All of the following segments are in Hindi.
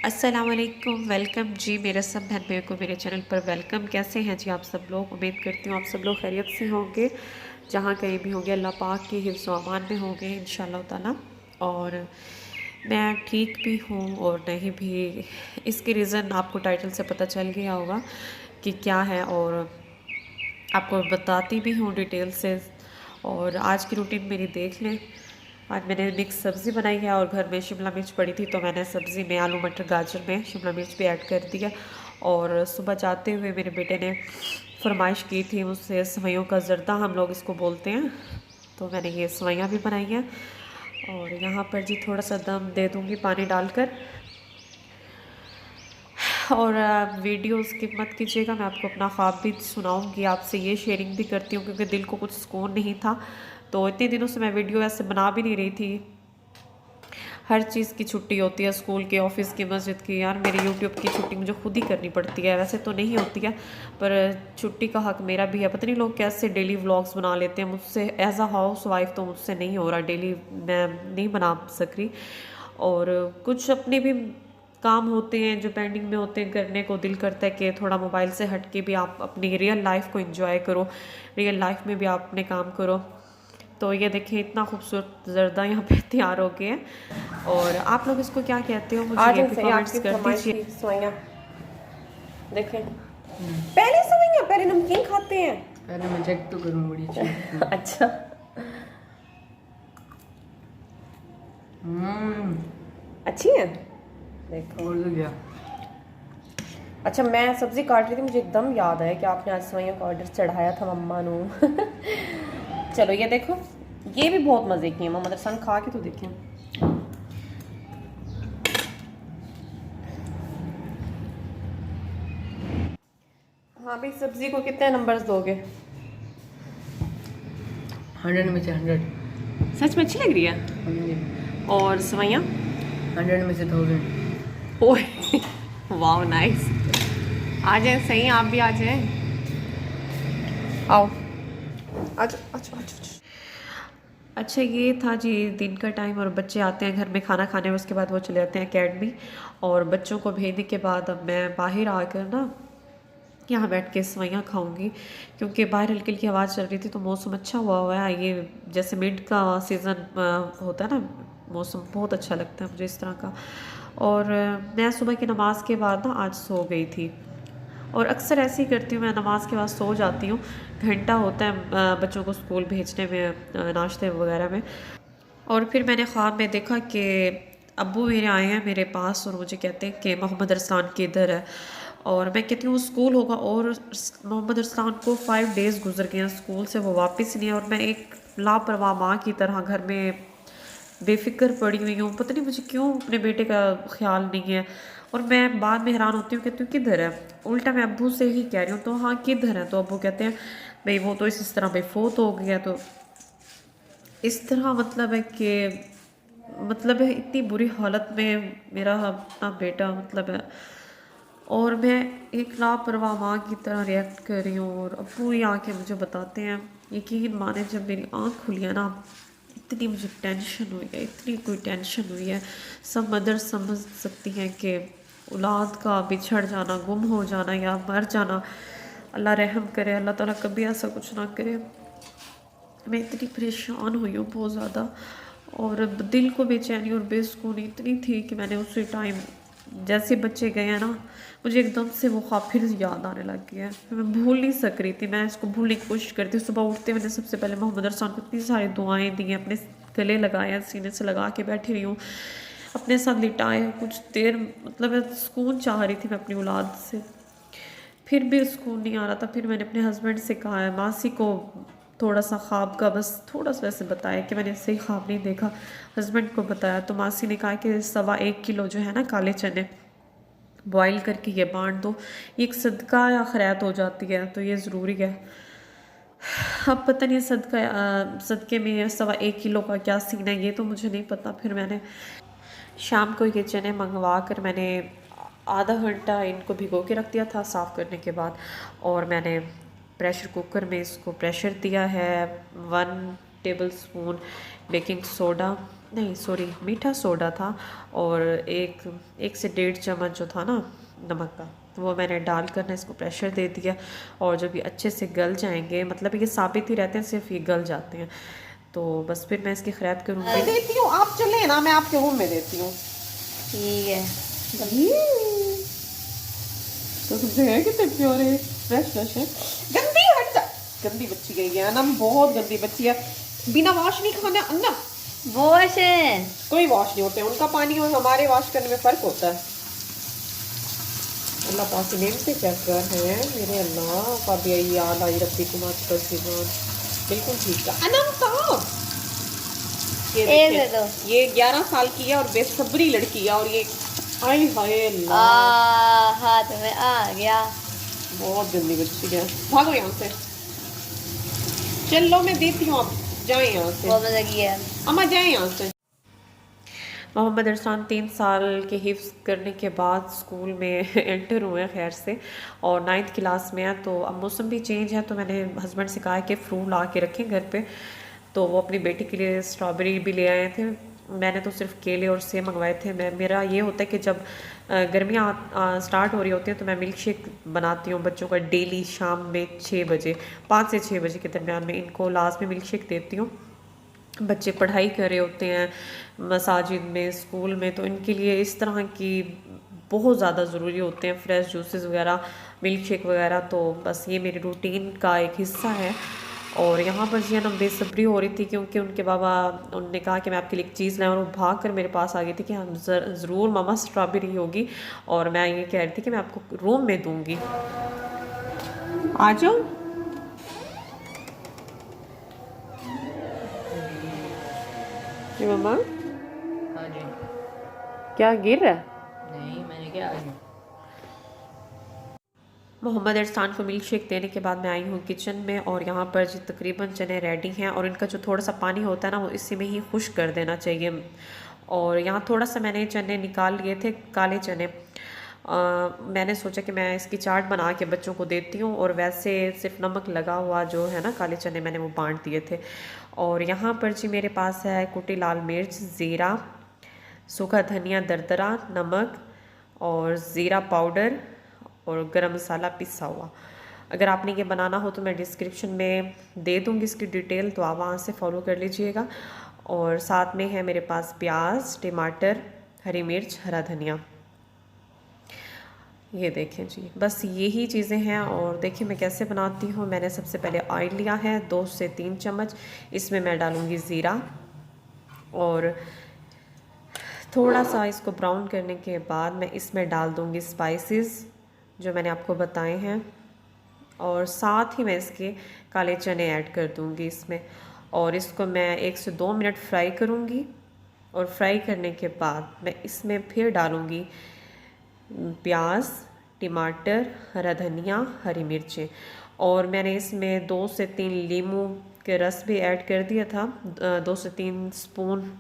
अस्सलामुअलैकुम, वेलकम जी मेरे सब बहन भाइयों को मेरे चैनल पर वेलकम। कैसे हैं जी आप सब लोग? उम्मीद करती हूँ आप सब लोग खैरियत से होंगे, जहाँ कहीं भी होंगे अल्लाह पाक के हिफ्ज़ व अमान में होंगे इंशाअल्लाह ताला। और मैं ठीक भी हूँ और नहीं भी। इसकी रीज़न आपको टाइटल से पता चल गया होगा कि क्या है, और आपको बताती भी हूँ डिटेल से। और आज की रूटीन मेरी देख लें। आज मैंने मिक्स सब्ज़ी बनाई है और घर में शिमला मिर्च पड़ी थी, तो मैंने सब्ज़ी में आलू मटर गाजर में शिमला मिर्च भी ऐड कर दिया। और सुबह जाते हुए मेरे बेटे ने फरमाइश की थी मुझसे सेवइयों का ज़र्दा, हम लोग इसको बोलते हैं, तो मैंने ये सेवइयाँ भी बनाई हैं। और यहाँ पर जी थोड़ा सा दम दे दूँगी पानी डालकर। और वीडियो स्किप मत कीजिएगा, मैं आपको अपना ख्वाब भी सुनाऊंगी, आपसे ये शेयरिंग भी करती हूँ क्योंकि दिल को कुछ सुकून नहीं था। तो इतने दिनों से मैं वीडियो ऐसे बना भी नहीं रही थी। हर चीज़ की छुट्टी होती है, स्कूल की, ऑफिस की, मस्जिद की। यार मेरी यूट्यूब की छुट्टी मुझे खुद ही करनी पड़ती है, वैसे तो नहीं होती है, पर छुट्टी का हक मेरा भी है। पता नहीं लोग कैसे डेली व्लॉग्स बना लेते हैं, मुझसे एज अ हाउस वाइफ तो मुझसे नहीं हो रहा, डेली मैं नहीं बना सक रही। और कुछ अपने भी काम होते हैं जो पेंडिंग में होते हैं, करने को दिल करता है कि थोड़ा मोबाइल से हट के भी आप अपनी रियल लाइफ को एंजॉय करो, रियल लाइफ में भी आप अपने काम करो। तो ये देखिए इतना खूबसूरत जर्दा यहाँ पे तैयार हो गया है। और आप लोग इसको क्या कहते हो, मुझे आज ये हम भी सही कमेंट्स आपकी कर फरमाइश दीजिए। थी सवैयाँ। देखें पहले सवैयाँ, पहले नमकीन खाते हैं। पहले मैं चेक तो करूँ बड़ी अच्छी। अच्छा अच्छी है, देखो। और तो क्या। अच्छा मैं सब्जी काट रही थी, मुझे एकदम याद आया कि आपने आज सवैयों का ऑर्डर चढ़ाया था मम्मा नू। चलो ये देखो, ये भी बहुत मज़े की है, मम्मा दरसान खा के तो देखें। हाँ भाई, सब्जी को कितने नंबर्स दोगे? 100 में से 100। सच में अच्छी लग रही है। और सवैयाँ 100 में से 1000। ओह वाह नाइस। आ जाए सही, आप भी आ जाए। आओ अच्छा अच्छा अच्छा। अच्छा ये था जी दिन का टाइम, और बच्चे आते हैं घर में खाना खाने, उसके बाद वो चले जाते हैं एकेडमी। और बच्चों को भेजने के बाद अब मैं बाहर आकर ना यहाँ बैठ के सेवइयाँ खाऊंगी, क्योंकि बाहर हल्की हल्की आवाज़ चल रही थी, तो मौसम अच्छा हुआ है। ये जैसे मिड का सीज़न होता है ना, मौसम बहुत अच्छा लगता है मुझे इस तरह का। और मैं सुबह की नमाज़ के बाद ना आज सो गई थी, और अक्सर ऐसे ही करती हूँ, मैं नमाज के बाद सो जाती हूँ। घंटा होता है बच्चों को स्कूल भेजने में, नाश्ते वगैरह में। और फिर मैंने ख्वाब में देखा कि अब्बू मेरे आए हैं मेरे पास और मुझे कहते हैं कि मोहम्मद अरसलान किधर है। और मैं कहती हूँ स्कूल होगा, और मोहम्मद अरसलान को 5 डेज़ गुजर गए हैं स्कूल से, वो वापस नहीं है। और मैं एक लापरवाह माँ की तरह घर में बेफिक्र पड़ी हुई हूँ, पता नहीं मुझे क्यों अपने बेटे का ख्याल नहीं है। और मैं बाद में हैरान होती हूँ, कहती हूँ किधर है। उल्टा मैं अब्बू से ही कह रही हूँ तो हाँ किधर है, तो अब्बू कहते हैं भाई वो तो इस तरह भाई फोत हो गया। तो इस तरह मतलब है कि मतलब है इतनी बुरी हालत में मेरा अपना बेटा मतलब है, और मैं एक लापरवाह माँ की तरह रिएक्ट कर रही हूँ। और अब्बू ही आके मुझे बताते हैं, यकीन माने जब मेरी आँख खुली है ना, इतनी मुझे टेंशन हुई है, इतनी कोई टेंशन हुई है। सब मदर समझ सकती हैं कि औलाद का बिछड़ जाना, गुम हो जाना या मर जाना, अल्लाह रहम करे, अल्लाह ताला कभी ऐसा कुछ ना करे। मैं इतनी परेशान हुई हूँ बहुत ज़्यादा, और दिल को बेचैनी और बेसुकूनी इतनी थी कि मैंने उसी टाइम जैसे बच्चे गए हैं ना, मुझे एकदम से वो ख्वाब फिर याद आने लग गया है। मैं भूल नहीं सक रही थी, मैं इसको भूलने की कोशिश करती हूँ। सुबह उठते मैंने सबसे पहले मोहम्मद अरसान को इतनी सारी दुआएं दी हैं, अपने गले लगाया, सीने से लगा के बैठी रही हूँ, अपने साथ लिटाए कुछ देर। मतलब मैं सुकून चाह रही थी मैं अपनी औलाद से, फिर भी सुकून नहीं आ रहा था। फिर मैंने अपने हस्बैंड से कहा है, मासी को थोड़ा सा ख्वाब का बस थोड़ा सा वैसे बताया कि मैंने सही ख्वाब नहीं देखा। हस्बैंड को बताया तो मासी ने कहा कि 1.25 किलो जो है ना काले चने बॉईल करके ये बांट दो, ये एक सदका या खैरात हो जाती है, तो ये ज़रूरी है। अब पता नहीं सदके में 1.25 किलो का क्या सीन है, ये तो मुझे नहीं पता। फिर मैंने शाम को ये चने मंगवा कर मैंने आधा घंटा इनको भिगो के रख दिया था साफ़ करने के बाद, और मैंने प्रेशर कुकर में इसको प्रेशर दिया है। 1 टेबल स्पून बेकिंग सोडा नहीं सॉरी, मीठा सोडा था, और एक से 1.5 चम्मच जो था ना नमक का, तो वो मैंने डालकर ना इसको प्रेशर दे दिया। और जब ये अच्छे से गल जाएंगे, मतलब ये साबित ही रहते हैं, सिर्फ ये गल जाते हैं, तो बस फिर मैं इसकी खैरात करूँगी। मैं देती हूँ, आप चले ना, मैं आपके रूम में देती हूँ। ठीक है। तो तुमसे है कितने प्योरे फ्रेश फ्रेश है। गंदी हट जा, गंदी बच्ची गई है ना, बहुत गंदी बच्ची है। बिना वॉश नहीं खाना अन्ना। वॉश है। कोई वॉश नहीं होते, उनका पानी और हमारे वॉश करने में फर्क होता है। अल्लाह पाक नेम से चक्कर है मेरे अल्लाह का भी याद आई रब्बी कुमार कर जीवन बिल्कुल ठीक है। अनंता ये दे दो। देखिए, ये 11 साल की है और बेसब्री लड़की है, और ये आई हाय अल्लाह हाथ में आ गया। बहुत गंदी बच्ची है। भागो यहाँ से, चलो मैं देती हूँ, आप जाए यहाँ से। बहुत मजा किया। अम्मा जाए यहाँ से। मोहम्मद अरसान 3 साल के हिफ्ज़ करने के बाद स्कूल में एंटर हुए हैं खैर से, और 9th क्लास में है। तो अब मौसम भी चेंज है, तो मैंने हस्बैंड से कहा है कि फ्रूट ला के रखें घर पे, तो वो अपनी बेटी के लिए स्ट्रॉबेरी भी ले आए थे। मैंने तो सिर्फ केले और सेब मंगवाए थे। मेरा ये होता है कि जब गर्मियाँ स्टार्ट हो रही होती हैं तो मैं मिल्क शेक बनाती हूँ बच्चों का डेली शाम में 6 बजे, 5 से 6 बजे के दरमियान में इनको लास्ट में मिल्क शेक देती हूँ। बच्चे पढ़ाई कर रहे होते हैं मसाजिद में, स्कूल में, तो इनके लिए इस तरह की बहुत ज़्यादा ज़रूरी होते हैं फ्रेश जूसेस वगैरह, मिल्क शेक वगैरह। तो बस ये मेरी रूटीन का एक हिस्सा है। और यहाँ पर जी ना बेसब्री हो रही थी, क्योंकि उनके बाबा, उन्होंने कहा कि मैं आपके लिए एक चीज़ लाऊं, और वो भाग कर मेरे पास आ गई थी कि हम ज़रूर मामा स्ट्रॉबेरी होगी, और मैं ये कह रही थी कि मैं आपको रूम में दूँगी। आ जाओ। मामा हाँ जी। क्या गिर रहा है? नहीं, मैंने क्या आज मोहम्मद अरसान को मिल्क शेक देने के बाद मैं आई हूँ किचन में, और यहाँ पर जी तकरीबन चने रेडी हैं, और इनका जो थोड़ा सा पानी होता है ना वो इसी में ही खुश कर देना चाहिए। और यहाँ थोड़ा सा मैंने चने निकाल लिए थे, काले चने। मैंने सोचा कि मैं इसकी चाट बना के बच्चों को देती हूँ, और वैसे सिर्फ नमक लगा हुआ जो है ना काले चने मैंने वो बांट दिए थे। और यहाँ पर जी मेरे पास है कुटी लाल मिर्च, ज़ीरा, सूखा धनिया दरदरा, नमक और ज़ीरा पाउडर और गरम मसाला पिसा हुआ। अगर आपने ये बनाना हो तो मैं डिस्क्रिप्शन में दे दूँगी इसकी डिटेल, तो आप वहाँ से फॉलो कर लीजिएगा। और साथ में है मेरे पास प्याज, टमाटर, हरी मिर्च, हरा धनिया। ये देखें जी, बस यही चीज़ें हैं। और देखिए मैं कैसे बनाती हूँ। मैंने सबसे पहले ऑयल लिया है 2 से 3 चम्मच, इसमें मैं डालूँगी ज़ीरा, और थोड़ा सा इसको ब्राउन करने के बाद मैं इसमें डाल दूँगी स्पाइसेस जो मैंने आपको बताए हैं, और साथ ही मैं इसके काले चने ऐड कर दूँगी इसमें, और इसको मैं 1 से 2 मिनट फ्राई करूँगी। और फ्राई करने के बाद मैं इसमें फिर डालूँगी प्याज, टमाटर, हरा धनिया, हरी मिर्चें, और मैंने इसमें 2 से 3 नींबू के रस भी ऐड कर दिया था, 2 से 3 स्पून।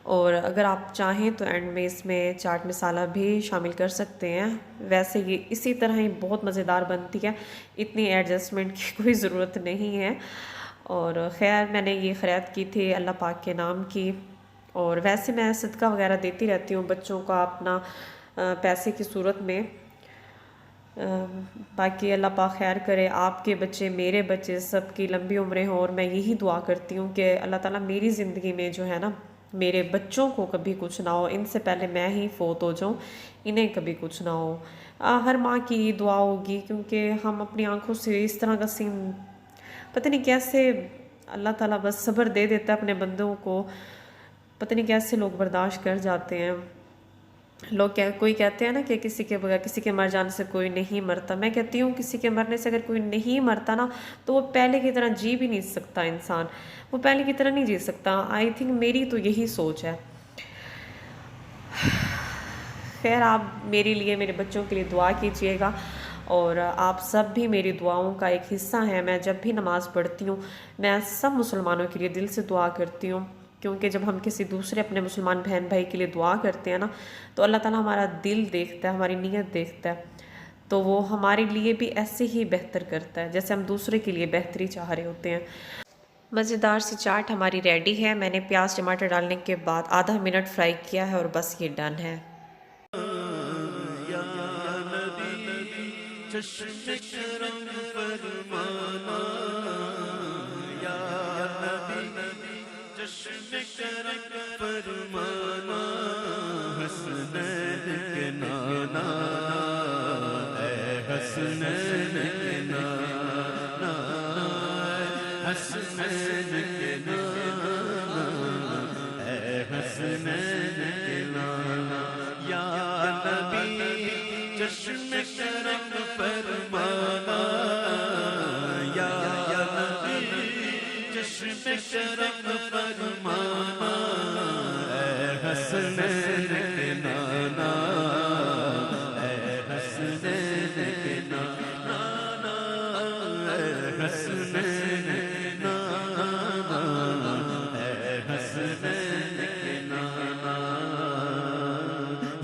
और अगर आप चाहें तो एंड में इसमें चाट मसाला भी शामिल कर सकते हैं। वैसे ये इसी तरह ही बहुत मज़ेदार बनती है, इतनी एडजस्टमेंट की कोई ज़रूरत नहीं है। और ख़ैर मैंने ये खैरात की थी अल्लाह पाक के नाम की, और वैसे मैं सदका वगैरह देती रहती हूँ बच्चों का अपना पैसे की सूरत में। बाकी अल्लाह पाक खैर करे, आपके बच्चे, मेरे बच्चे, सबकी लंबी उम्रें हों। और मैं यही दुआ करती हूँ कि अल्लाह ताला मेरी ज़िंदगी में जो है ना, मेरे बच्चों को कभी कुछ ना हो, इनसे पहले मैं ही फ़ौत हो जाऊँ, इन्हें कभी कुछ ना हो। हर माँ की दुआ होगी, क्योंकि हम अपनी आंखों से इस तरह का सीन, पता नहीं कैसे अल्लाह ताला बस सब्र दे देता है अपने बंदों को, पता नहीं कैसे लोग बर्दाश्त कर जाते हैं। लोग कोई कहते हैं ना कि किसी के बगैर, किसी के मर जाने से कोई नहीं मरता। मैं कहती हूँ किसी के मरने से अगर कोई नहीं मरता ना, तो वो पहले की तरह जी भी नहीं सकता इंसान, वो पहले की तरह नहीं जी सकता। आई थिंक मेरी तो यही सोच है। खैर आप मेरे लिए, मेरे बच्चों के लिए दुआ कीजिएगा, और आप सब भी मेरी दुआओं का एक हिस्सा हैं। मैं जब भी नमाज़ पढ़ती हूँ मैं सब मुसलमानों के लिए दिल से दुआ करती हूँ, क्योंकि जब हम किसी दूसरे अपने मुसलमान बहन भाई के लिए दुआ करते हैं ना, तो अल्लाह ताला हमारा दिल देखता है, हमारी नीयत देखता है, तो वो हमारे लिए भी ऐसे ही बेहतर करता है जैसे हम दूसरे के लिए बेहतरी चाह रहे होते हैं। मज़ेदार सी चाट हमारी रेडी है। मैंने प्याज टमाटर डालने के बाद आधा मिनट फ्राई किया है और बस ये डन है।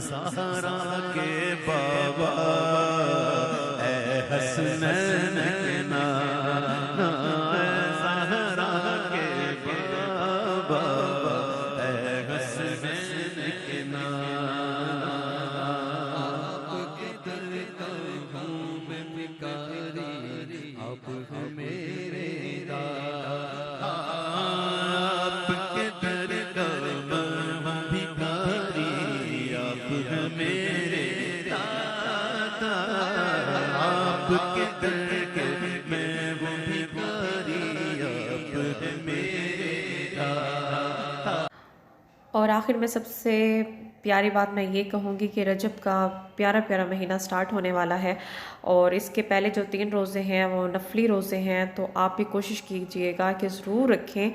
ज़हरा के बाबा ए हसनैन के नाना, ज़हरा के बाबा ए हसनैन के नाना। आपके दर का हूँ मैं भिखारी, आप हैं मेरे दाता। आपके दर का मैं हूँ भिखारी, आप हैं मेरे दाता। आपके दर के मैं वो भिखारी, आप हैं मेरे दाता। और आखिर में सबसे प्यारी बात मैं ये कहूँगी कि रजब का प्यारा प्यारा महीना स्टार्ट होने वाला है और इसके पहले जो 3 रोज़े हैं वो नफली रोज़े हैं, तो आप भी कोशिश कीजिएगा कि ज़रूर रखें।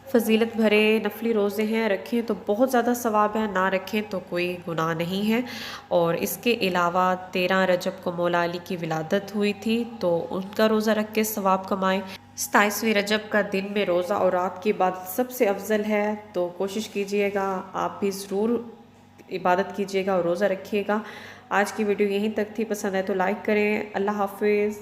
फजीलत भरे नफली रोज़े हैं, रखें तो बहुत ज़्यादा सवाब है, ना रखें तो कोई गुनाह नहीं है। और इसके अलावा 13 रजब को मौला अली की विलादत हुई थी, तो उनका रोज़ा रख के सवाब कमाएँ। 27वीं रजब का दिन में रोज़ा और रात की इबादत सबसे अफजल है, तो कोशिश कीजिएगा आप भी ज़रूर इबादत कीजिएगा और रोज़ा रखिएगा। आज की वीडियो यहीं तक थी, पसंद है तो लाइक करें। अल्लाह हाफिज़।